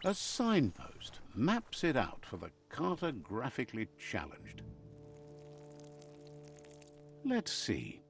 A signpost maps it out for the cartographically challenged. Let's see.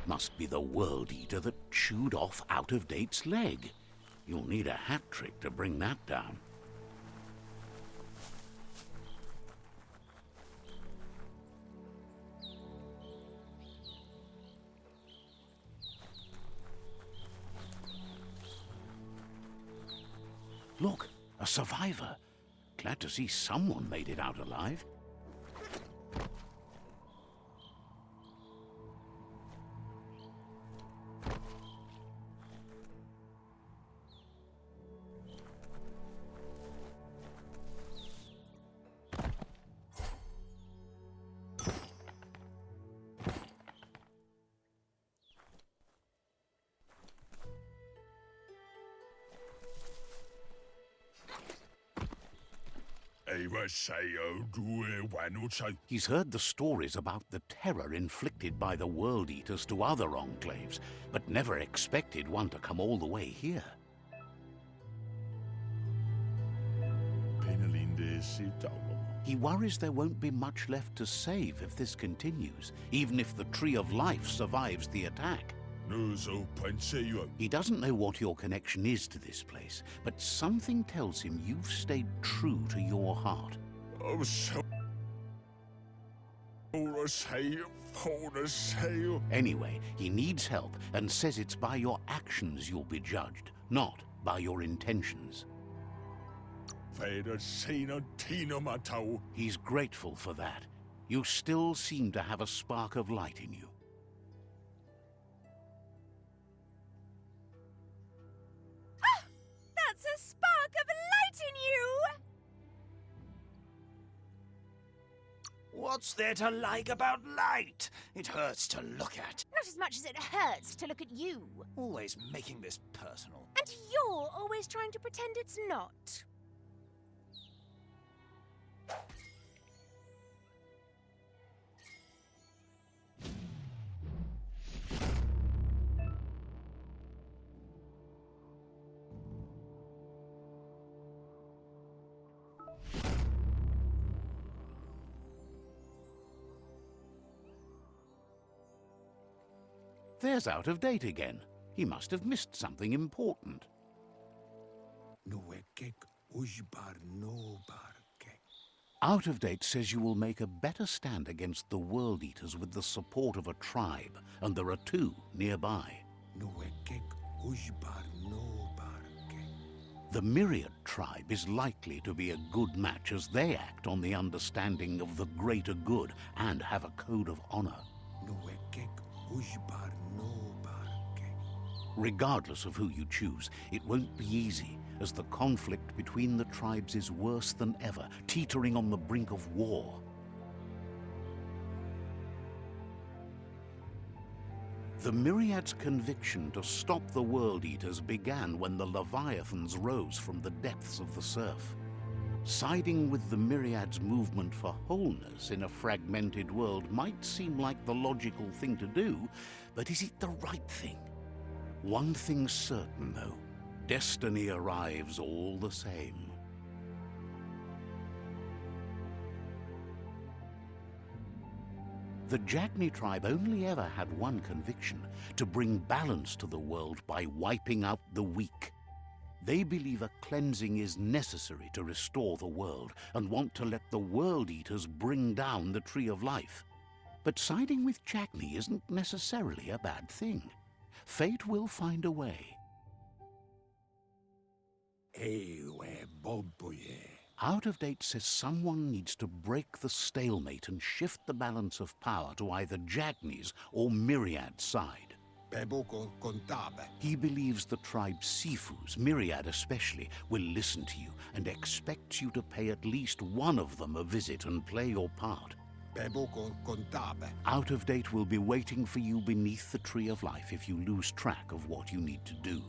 Must be the World Eater that chewed off Out-of-Date's leg. You'll need a hat trick to bring that down. Look, a survivor. Glad to see someone made it out alive. He's heard the stories about the terror inflicted by the World Eaters to other enclaves, but never expected one to come all the way here. He worries there won't be much left to save if this continues, even if the Tree of Life survives the attack. He doesn't know what your connection is to this place, but something tells him you've stayed true to your heart. Anyway, he needs help and says it's by your actions you'll be judged, not by your intentions. He's grateful for that. You still seem to have a spark of light in you. That's a spark of light in you! What's there to like about light? It hurts to look at. Not as much as it hurts to look at you. Always making this personal. And you're always trying to pretend it's not. There's Out-of-Date again. He must have missed something important. Out-of-Date says you will make a better stand against the World Eaters with the support of a tribe, and there are two nearby. The Myriad tribe is likely to be a good match as they act on the understanding of the greater good and have a code of honor. Regardless of who you choose, it won't be easy, as the conflict between the tribes is worse than ever, teetering on the brink of war. The Myriad's conviction to stop the World Eaters began when the Leviathans rose from the depths of the surf. Siding with the Myriad's movement for wholeness in a fragmented world might seem like the logical thing to do, but is it the right thing? One thing's certain, though. Destiny arrives all the same. The Jagni tribe only ever had one conviction: to bring balance to the world by wiping out the weak. They believe a cleansing is necessary to restore the world and want to let the World Eaters bring down the Tree of Life. But siding with Jagni isn't necessarily a bad thing. Fate will find a way. Out of Date says someone needs to break the stalemate and shift the balance of power to either Jagni's or Myriad's side. He believes the tribe Sifus, Myriad especially, will listen to you and expects you to pay at least one of them a visit and play your part. Out of Date will be waiting for you beneath the Tree of Life if you lose track of what you need to do.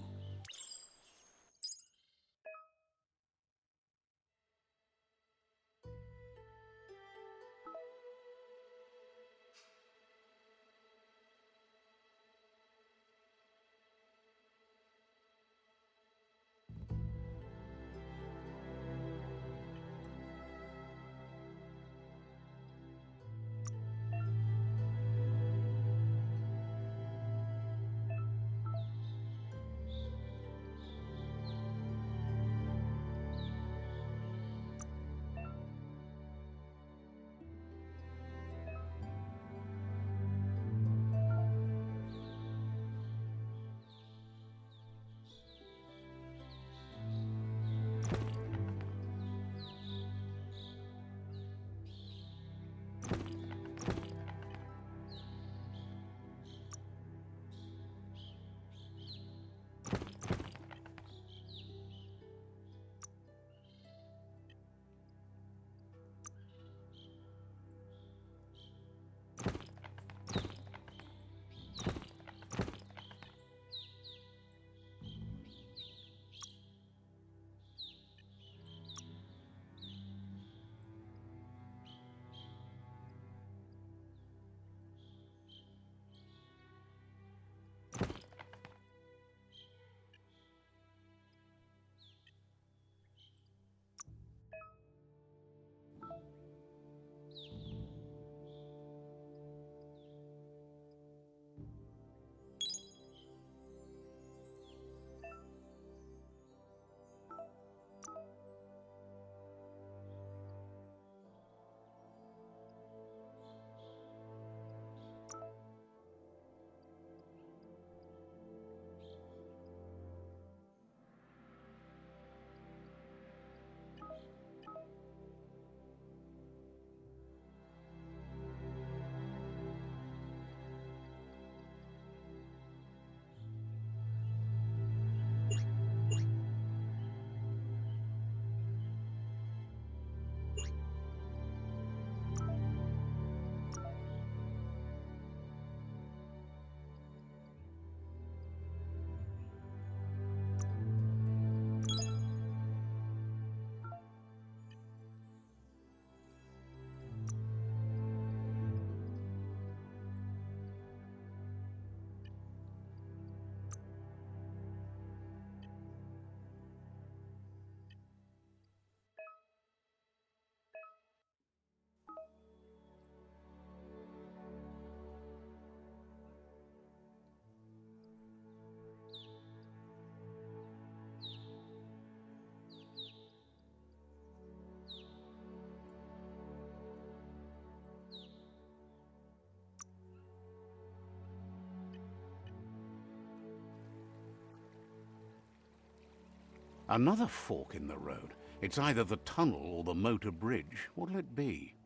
Another fork in the road. It's either the tunnel or the motor bridge. What'll it be?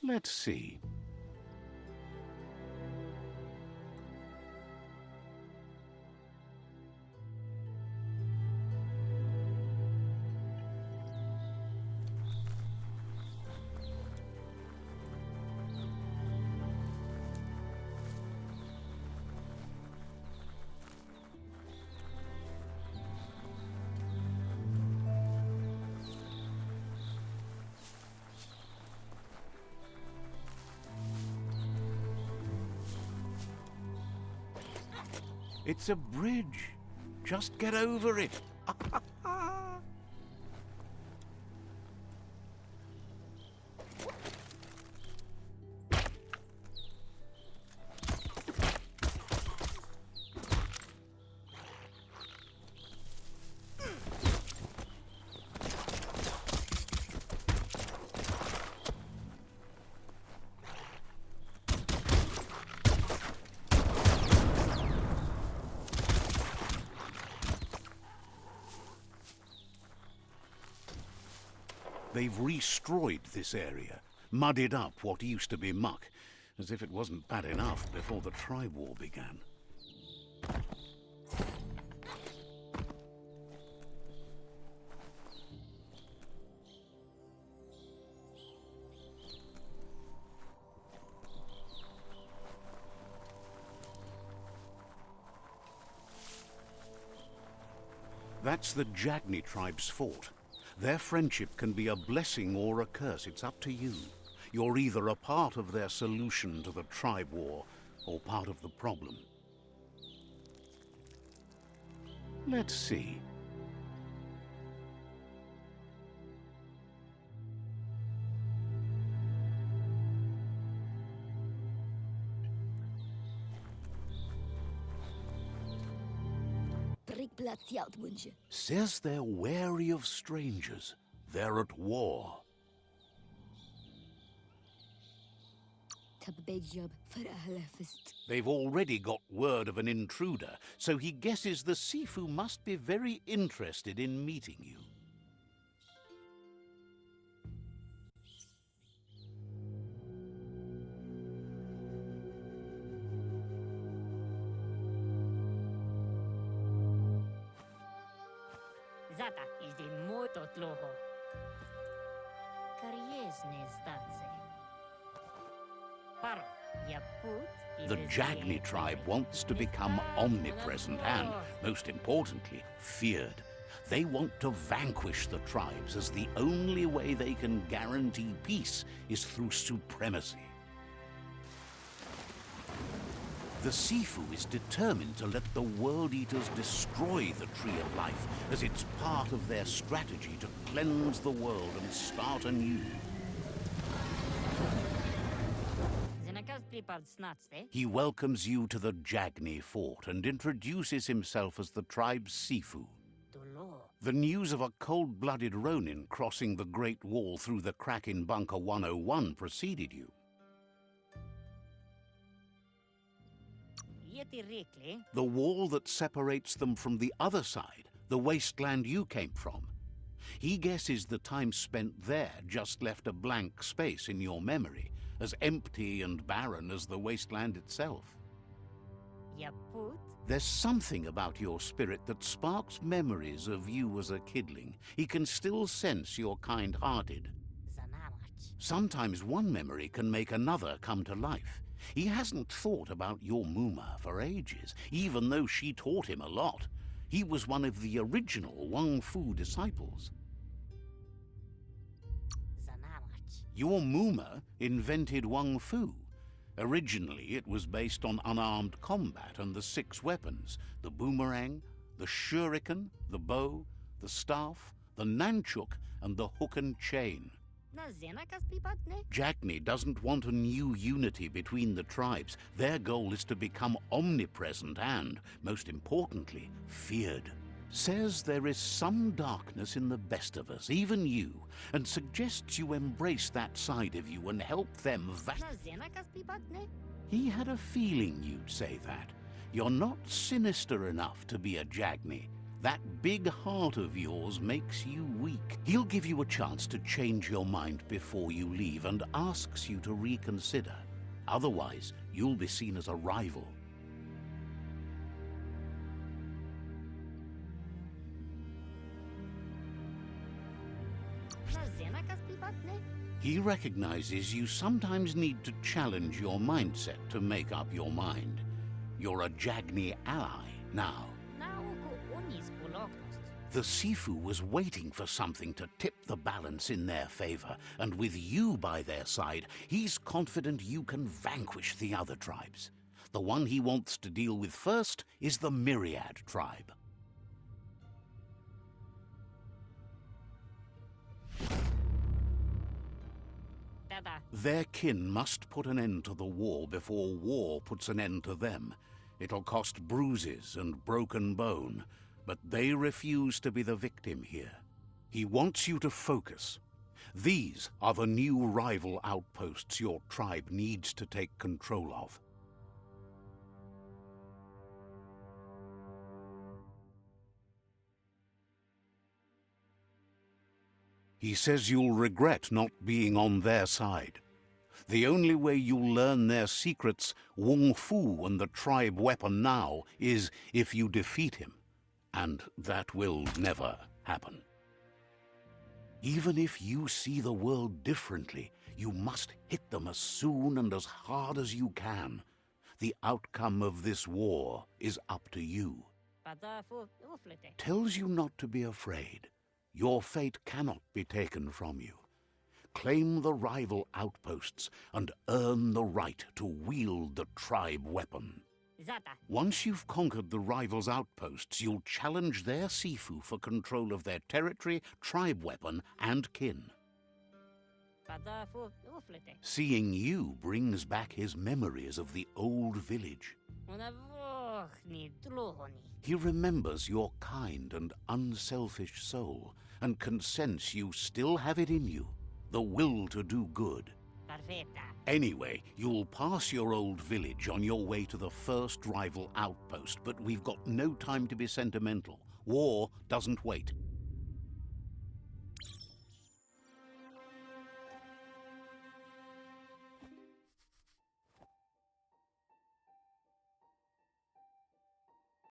Let's see. It's a bridge. Just get over it. They've destroyed this area, muddied up what used to be muck, as if it wasn't bad enough before the tribe war began. That's the Jagni tribe's fort. Their friendship can be a blessing or a curse. It's up to you. You're either a part of their solution to the tribe war or part of the problem. Let's see. Says they're wary of strangers. They're at war. They've already got word of an intruder, so he guesses the Sifu must be very interested in meeting you. Zata is the moto tloho. Kariesne zdatse. Paro, ya put. The Jagni tribe wants to become omnipresent and, most importantly, feared. They want to vanquish the tribes, as the only way they can guarantee peace is through supremacy. The Sifu is determined to let the World Eaters destroy the Tree of Life, as it's part of their strategy to cleanse the world and start anew. He welcomes you to the Jagni fort and introduces himself as the tribe's Sifu. The news of a cold-blooded Ronin crossing the Great Wall through the crack in Bunker 101 preceded you. The wall that separates them from the other side, the wasteland you came from. He guesses the time spent there just left a blank space in your memory, as empty and barren as the wasteland itself. There's something about your spirit that sparks memories of you as a kidling. He can still sense you're kind-hearted. Sometimes one memory can make another come to life. He hasn't thought about your Muma for ages, even though she taught him a lot. He was one of the original Wang Fu disciples. Your Muma invented Wang Fu. Originally, it was based on unarmed combat and the 6 weapons: the boomerang, the shuriken, the bow, the staff, the nunchuk, and the hook and chain. Jagni doesn't want a new unity between the tribes. Their goal is to become omnipresent and, most importantly, feared. Says there is some darkness in the best of us, even you, and suggests you embrace that side of you and help them He had a feeling you'd say that. You're not sinister enough to be a Jagni. That big heart of yours makes you weak. He'll give you a chance to change your mind before you leave and asks you to reconsider. Otherwise, you'll be seen as a rival. He recognizes you sometimes need to challenge your mindset to make up your mind. You're a Jagni ally now. The Sifu was waiting for something to tip the balance in their favor, and with you by their side, he's confident you can vanquish the other tribes. The one he wants to deal with first is the Myriad tribe. Dada. Their kin must put an end to the war before war puts an end to them. It'll cost bruises and broken bone, but they refuse to be the victim here. He wants you to focus. These are the new rival outposts your tribe needs to take control of. He says you'll regret not being on their side. The only way you'll learn their secrets, Wung Fu and the tribe weapon now, is if you defeat him. And that will never happen. Even if you see the world differently, you must hit them as soon and as hard as you can. The outcome of this war is up to you. Pada fu uflete. Tells you not to be afraid. Your fate cannot be taken from you. Claim the rival outposts and earn the right to wield the tribe weapon. Zata. Once you've conquered the rivals' outposts, you'll challenge their Sifu for control of their territory, tribe weapon, and kin. Pada fu uflete. Seeing you brings back his memories of the old village. Una voch ni tlohoni. He remembers your kind and unselfish soul, and can sense you still have it in you, the will to do good. Perfetta. Anyway, you'll pass your old village on your way to the first rival outpost, but we've got no time to be sentimental. War doesn't wait.